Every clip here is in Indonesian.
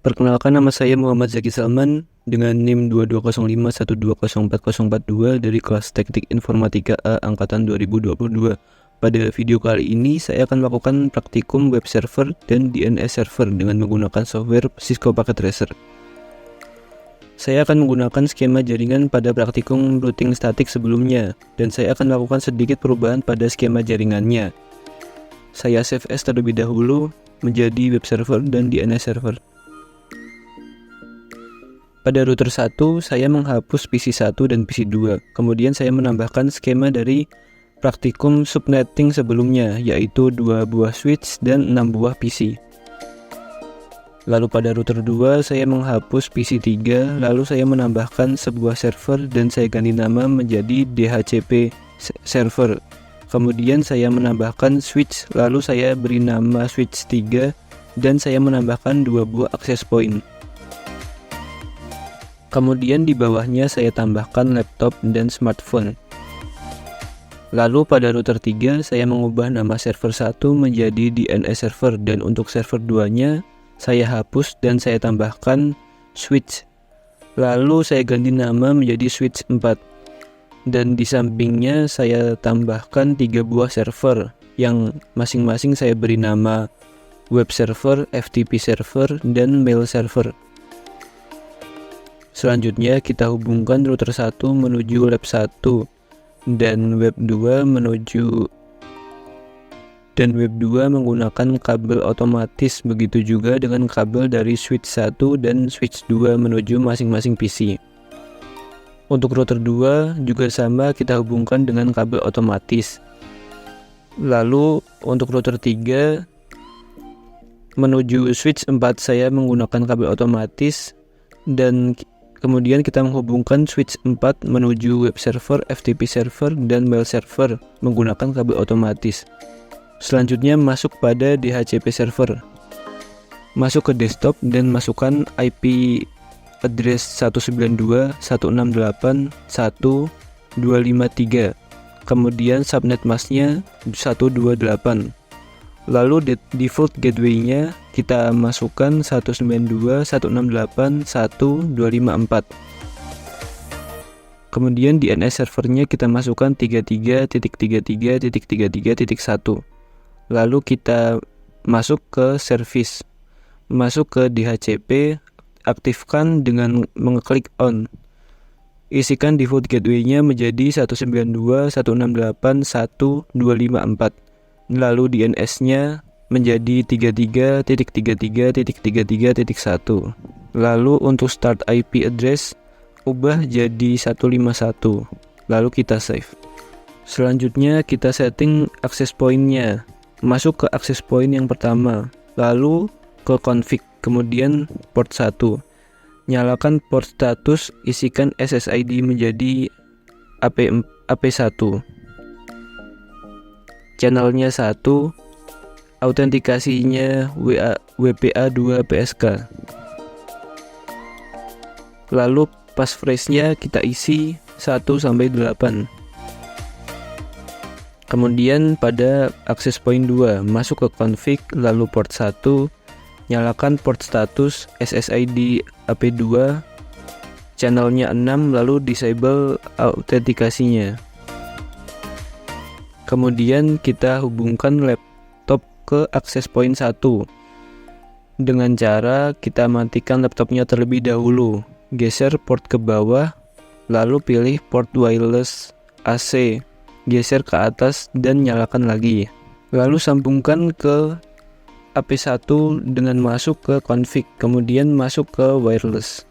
Perkenalkan, nama saya Muhammad Zaki Salman dengan NIM 220512040442 dari kelas Teknik Informatika A angkatan 2022. Pada video kali ini saya akan melakukan praktikum web server dan DNS server dengan menggunakan software Cisco Packet Tracer. Saya akan menggunakan skema jaringan pada praktikum routing statik sebelumnya, dan saya akan melakukan sedikit perubahan pada skema jaringannya. Saya save as terlebih dahulu menjadi web server dan DNS server. Pada router 1, saya menghapus PC 1 dan PC 2. Kemudian saya menambahkan skema dari praktikum subnetting sebelumnya, yaitu 2 buah switch dan 6 buah PC. Lalu pada router 2, saya menghapus PC 3, lalu saya menambahkan sebuah server dan saya ganti nama menjadi DHCP server. Kemudian saya menambahkan switch, lalu saya beri nama switch 3 dan saya menambahkan 2 buah access point. Kemudian di bawahnya saya tambahkan laptop dan smartphone. Lalu pada router 3 saya mengubah nama server 1 menjadi DNS server, dan untuk server 2-nya saya hapus dan saya tambahkan switch. Lalu saya ganti nama menjadi switch 4. Dan di sampingnya saya tambahkan 3 buah server yang masing-masing saya beri nama web server, FTP server, dan mail server. Selanjutnya kita hubungkan router 1 menuju lab 1 dan web 2 menggunakan kabel otomatis, begitu juga dengan kabel dari switch 1 dan switch 2 menuju masing-masing PC. Untuk router 2 juga sama, kita hubungkan dengan kabel otomatis. Lalu untuk router 3 menuju switch 4 saya menggunakan kabel otomatis, dan kemudian kita menghubungkan switch 4 menuju web server, FTP server, dan mail server menggunakan kabel otomatis. Selanjutnya masuk pada DHCP server. Masuk ke desktop dan masukkan IP address 192.168.1.253. Kemudian subnet masknya 128. Lalu default gateway-nya kita masukkan 192.168.1.254. Kemudian DNS servernya kita masukkan 33.33.33.1. Lalu kita masuk ke service, masuk ke DHCP, aktifkan dengan mengeklik on. Isikan default gateway-nya menjadi 192.168.1.254. Lalu DNS-nya menjadi 33.33.33.1. Lalu untuk start IP address ubah jadi 151. Lalu kita save. Selanjutnya kita setting access point-nya. Masuk ke access point yang pertama, lalu ke config, kemudian port 1. Nyalakan port status, isikan SSID menjadi AP1. Channelnya 1, autentikasinya WPA2 PSK. Lalu passphrase-nya kita isi 1-8. Kemudian pada access point 2, masuk ke config, lalu port 1, nyalakan port status SSID AP2, channelnya 6, lalu disable autentikasinya. Kemudian kita hubungkan laptop ke access point 1 dengan cara kita matikan laptopnya terlebih dahulu. Geser port ke bawah, lalu pilih port wireless AC, geser ke atas dan nyalakan lagi. Lalu sambungkan ke AP1 dengan masuk ke config, kemudian masuk ke wireless.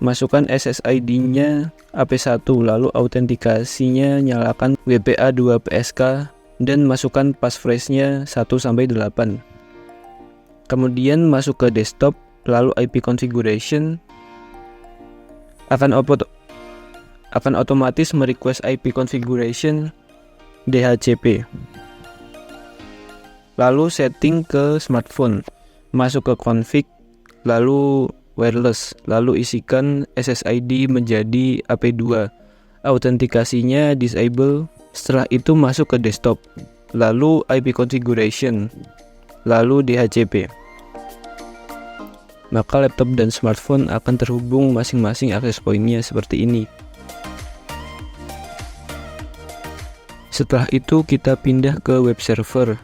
Masukkan SSID-nya AP1, lalu autentikasinya nyalakan WPA2 PSK dan masukkan passphrase-nya 1-8. Kemudian masuk ke desktop, lalu IP configuration akan otomatis merequest IP configuration DHCP. Lalu setting ke smartphone, masuk ke config, lalu wireless, lalu isikan SSID menjadi AP2, autentikasinya disable. Setelah itu masuk ke desktop, lalu IP configuration, lalu DHCP. maka laptop dan smartphone akan terhubung masing-masing akses pointnya seperti ini. Setelah itu kita pindah ke web server,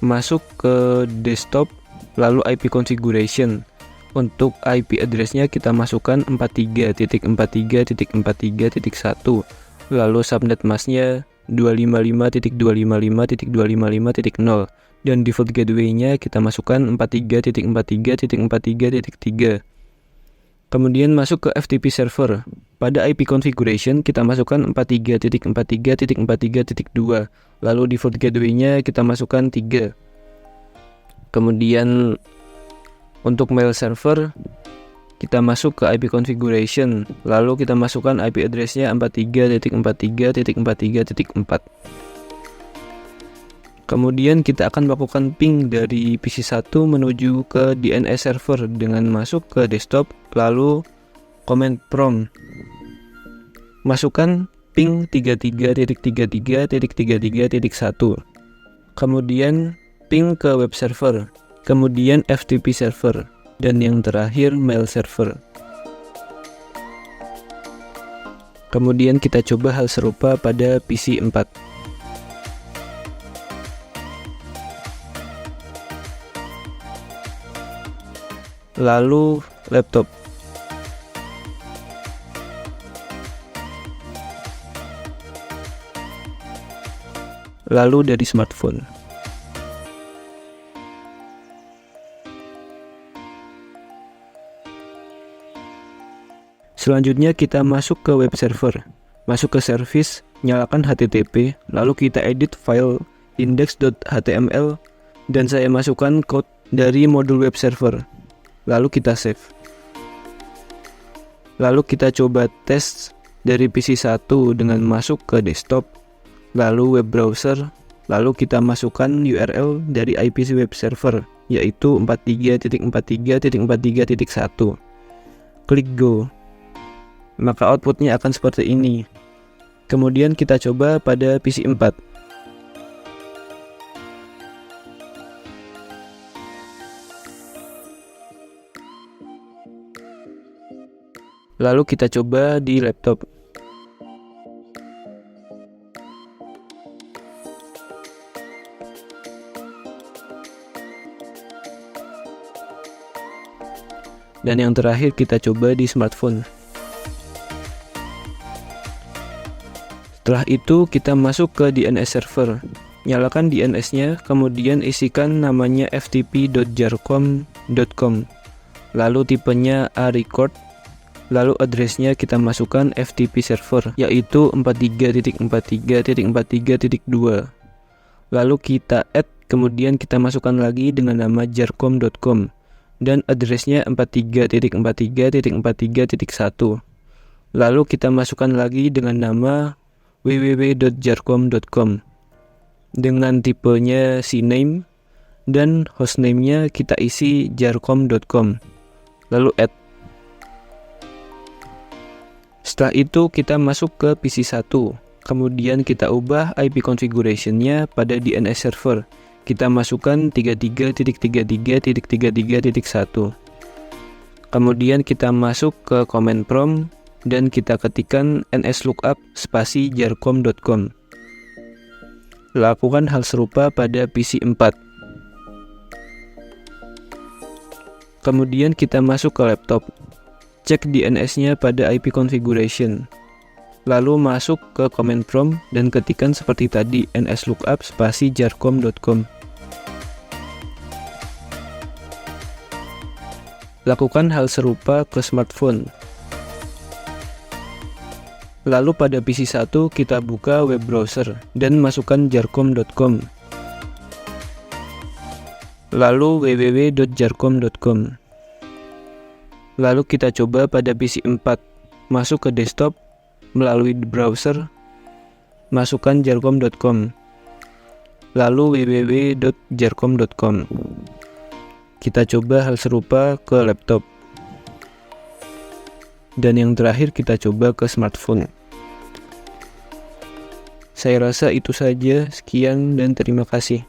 masuk ke desktop, lalu IP configuration. Untuk IP address-nya kita masukkan 43.43.43.1, lalu subnet mask-nya 255.255.255.0, dan default gateway-nya kita masukkan 43.43.43.3. Kemudian masuk ke FTP server. Pada IP configuration kita masukkan 43.43.43.2, lalu default gateway-nya kita masukkan 3. Kemudian untuk mail server kita masuk ke IP configuration, lalu kita masukkan IP address-nya 43.43.43.4. Kemudian kita akan melakukan ping dari PC1 menuju ke DNS server dengan masuk ke desktop, lalu command prompt. Masukkan ping 33.33.33.1. Kemudian ping ke web server, kemudian FTP server, dan yang terakhir mail server. Kemudian kita coba hal serupa pada PC4. Lalu laptop. Lalu dari smartphone. Selanjutnya kita masuk ke web server. Masuk ke service, nyalakan HTTP, lalu kita edit file index.html, dan saya masukkan code dari modul web server. Lalu kita save. Lalu kita coba tes dari PC1 dengan masuk ke desktop, lalu web browser, lalu kita masukkan URL dari IP web server, yaitu 43.43.43.1. Klik go. Maka outputnya akan seperti ini. Kemudian kita coba pada PC4. Lalu kita coba di laptop. Dan yang terakhir kita coba di smartphone. Setelah itu kita masuk ke DNS server. Nyalakan DNS-nya, kemudian isikan namanya ftp.jarcom.com. Lalu tipenya A-record. Lalu address-nya kita masukkan FTP server, yaitu 43.43.43.2. Lalu kita add, kemudian kita masukkan lagi dengan nama jarcom.com dan address-nya 43.43.43.1. Lalu kita masukkan lagi dengan nama www.jarcom.com dengan tipenya cname, dan hostname-nya kita isi jarcom.com. Lalu add. Setelah itu kita masuk ke PC1, kemudian kita ubah IP configuration-nya pada DNS server. Kita masukkan 33.33.33.1. Kemudian kita masuk ke command prompt dan kita ketikkan nslookup spasi jarcom.com. Lakukan hal serupa pada PC4. Kemudian kita masuk ke laptop. Cek DNS-nya pada IP configuration. Lalu masuk ke command prompt dan ketikkan seperti tadi nslookup spasi jarcom.com. Lakukan hal serupa ke smartphone. Lalu pada PC1 kita buka web browser dan masukkan jarcom.com. Lalu www.jarcom.com. Lalu kita coba pada PC4, masuk ke desktop, melalui browser, masukkan jarcom.com, lalu www.jarcom.com. Kita coba hal serupa ke laptop. Dan yang terakhir kita coba ke smartphone. Saya rasa itu saja, sekian dan terima kasih.